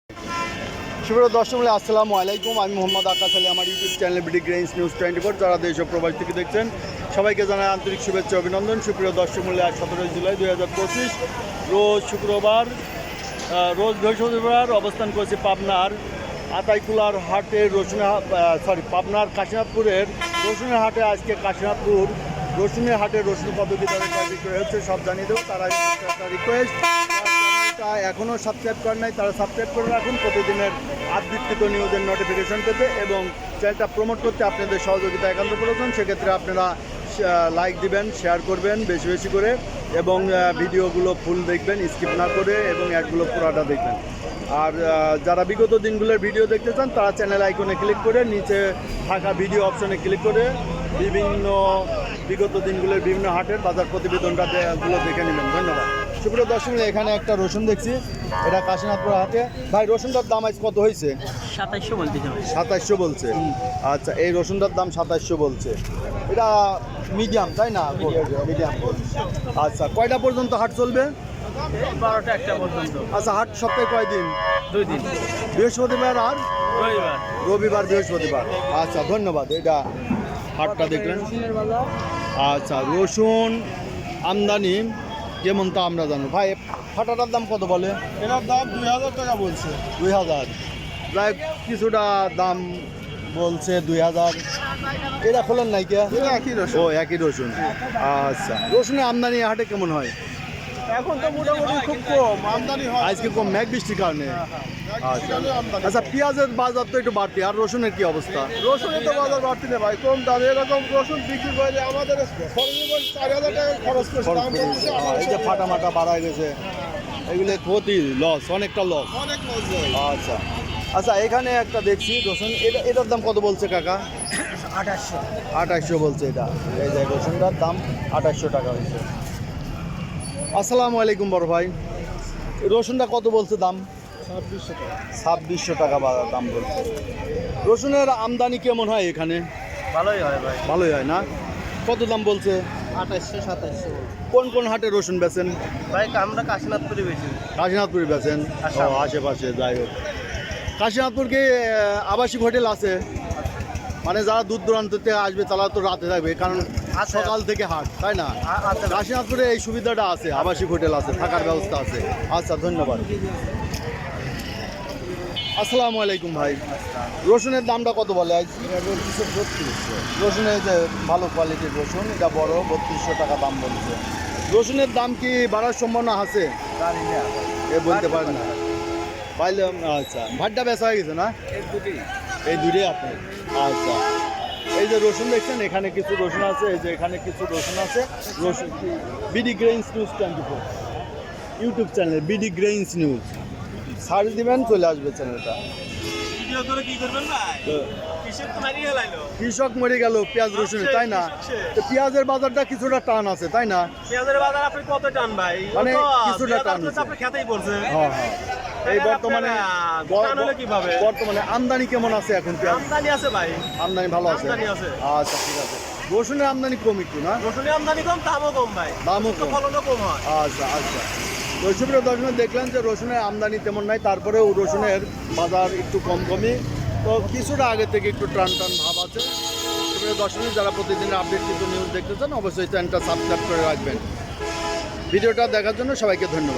সুপ্রিয় দর্শক আসসালামু আলাইকুম। আমি মোহাম্মদ আকাশ আলী, আমার YouTube channel BD grains news 24 যারা দেশ ও প্রবাস থেকে দেখছেন সবাইকে জানাই আন্তরিক শুভেচ্ছা অভিনন্দন। সুপ্রিয় দর্শক মূল্যে আজ 17 জুলাই 2025 রোজ শুক্রবার, রোজ বৃহস্পতিবার অবস্থান করছি পাবনার আতাইকুলার হাটের পাবনার কাশীনাথপুরের রসুনের হাটে। আজকে কাশীনাথপুর রসুনের হাটে রসুন পদ্ধতি বিক্রয় হচ্ছে, সব জানিয়ে দেবো। তারা একটা রিকোয়েস্ট, এখনও সাবস্ক্রাইব করেন নাই তারা সাবস্ক্রাইব করে রাখুন প্রতিদিনের আপডেটকৃত নিউজের নোটিফিকেশন পেতে, এবং চ্যানেলটা প্রমোট করতে আপনাদের সহযোগিতা একান্ত প্রয়োজন। সেক্ষেত্রে আপনারা লাইক দিবেন, শেয়ার করবেন বেশি বেশি করে, এবং ভিডিওগুলো ফুল দেখবেন স্কিপ না করে, এবং অ্যাডগুলো পুরাটা দেখবেন। আর যারা বিগত দিনগুলোর ভিডিও দেখতে চান তারা চ্যানেল আইকনে ক্লিক করে নিচে থাকা ভিডিও অপশনে ক্লিক করে বিভিন্ন বিগত দিনগুলোর বিভিন্ন হাটের বাজার প্রতিবেদনগুলো দেখে নেবেন। ধন্যবাদ। সুপ্রিয় দর্শক, এখানে একটা রসুন দেখছি, এটা কাশীনাথপুর হাটে। ভাই, রসুনটার দাম আজ কত হয়েছে? 2700 বলতে। 2700 বলছে। আচ্ছা, এই রসুনটার দাম 2700 বলছে। এটা মিডিয়াম, তাই না? মিডিয়াম। আচ্ছা, কয়টা পর্যন্ত হাট চলবে? 12টা 1টা পর্যন্ত। আচ্ছা, হাট সপ্তাহে কয়দিন? 2 দিন, বৃহস্পতিবার আর রবিবার, বৃহস্পতিবার। আচ্ছা, ধন্যবাদ। এটা হাটটা দেখলেন। আচ্ছা, রসুন আমদানি যেমন তা আমরা জানো। ভাই, ফাটাটার দাম কত বলে? এটার দাম 2000 টাকা বলছে। 2000, প্রায় কিছুটা দাম বলছে 2000। এটা খোলেন নাই কে? এটা একই রসুন। ও, একই রসুন। আচ্ছা, রসুনের আমদানি হাটে কেমন হয়? এখন তো মোটামুটি খুব কম আমদানি হয়। আজকে কম, মেঘ বৃষ্টির কারণে। আচ্ছা আমদানি। আচ্ছা, পেঁয়াজের বাজার তো একটু বাড়তি, আর রসুনের কি অবস্থা? রসুনের তো বাজার বাড়তি না ভাই, কম দাম। এরকম রসুন বিক্রি করে আমাদের সর্বনিম্ন 4000 টাকা খরচ করছে। দাম বলছে এই যে ফাটা মাটা বাড়া গেছে, এগুলো ক্ষতি, লস, অনেকটা লস। অনেক মজা। আচ্ছা আচ্ছা, এখানে একটা দেখছি রসুন, এটার দাম কত বলছে কাকা? 2800 বলছে। এটা এই যে রসুনটার দাম 2800 টাকা হয়েছে। আসসালামু আলাইকুম বড় ভাই, রসুনটা কত বলছে দাম? 2600 টাকা। 2600 টাকা দাম বলছে। রসুনের আমদানি কেমন হয় এখানে? ভালোই হয় ভাই। ভালোই হয় না? কত দাম বলছে? 2800-2700। কোন কোন হাটে রসুন বেচেন? ভাই আমরা কাশীনাথপুরে বেশি। কাশীনাথপুরে বেচেন? আসাম। ও, আশেপাশে। যাই হোক, কাশীনাথপুরকে আবাসিক হোটেল আছে? মানে যারা দূর দূরান্ত থেকে আসবে তারা তো রাতে থাকবে, কারণ আছে। সকাল থেকে হাট, তাই না? আছে। কাশীনাথপুরে এই সুবিধাটা আছে, আবাসিক হোটেল আছে, থাকার ব্যবস্থা আছে। আচ্ছা, ধন্যবাদ। আসসালামু আলাইকুম ভাই, রসুনের দামটা কত বলে আজ? রসুনের যে ভালো কোয়ালিটির রসুন, এটা বড়, 3200 টাকা দাম বলছে। রসুনের দাম কি বাড়ার সম্ভাবনা আছে? এ বলতে পারেন না পাইলে। আচ্ছা, ভাতটা বেচা হয়ে গেছে না? এই দুটোই আপনার। আচ্ছা, এই যে রসুন দেখছেন, এখানে কিছু রসুন আছে, এই যে এখানে কিছু রসুন আছে। রসুন BD grains news 24 YouTube channel, BD grains news search দিবেন, চলে আসবে চ্যানেলটা। ভিডিও করে কি করবেন ভাই? কৃষক তো মারি গেলাইলো। কৃষক মরে গেল পেঁয়াজ রসুনে, তাই না? তো পেঁয়াজের বাজারটা কিছুটা টান আছে, তাই না? পেঁয়াজের বাজার আপনি কত টান ভাই? মানে কিছুটা টান আছে। আপনি খেতেই পড়ছে। হ্যাঁ হ্যাঁ, এই বর্তমানে টান হলে কিভাবে? বর্তমানে আমদানি কেমন আছে এখন পেঁয়াজ? আমদানি আছে ভাই। আমদানি ভালো আছে? আমদানি আছে। আচ্ছা, ঠিক আছে। রসুনের আমদানি কম একটু না? রসুনের আমদানি কম, দামও কম ভাই। দামও কম। ফলনও কম হয়। আচ্ছা আচ্ছা, তো সুপ্রিয় দর্শক দেখলেন যে রসুনের আমদানি তেমন নাই, তারপরেও রসুনের বাজার একটু কমই, তো কিছুটা আগে থেকে একটু টান ভাব আছে। সুপ্রিয় দর্শক, যারা প্রতিদিনের আপডেট কিন্তু নিউজ দেখতে চান অবশ্যই চ্যানেলটা সাবস্ক্রাইব করে রাখবেন। ভিডিওটা দেখার জন্য সবাইকে ধন্যবাদ।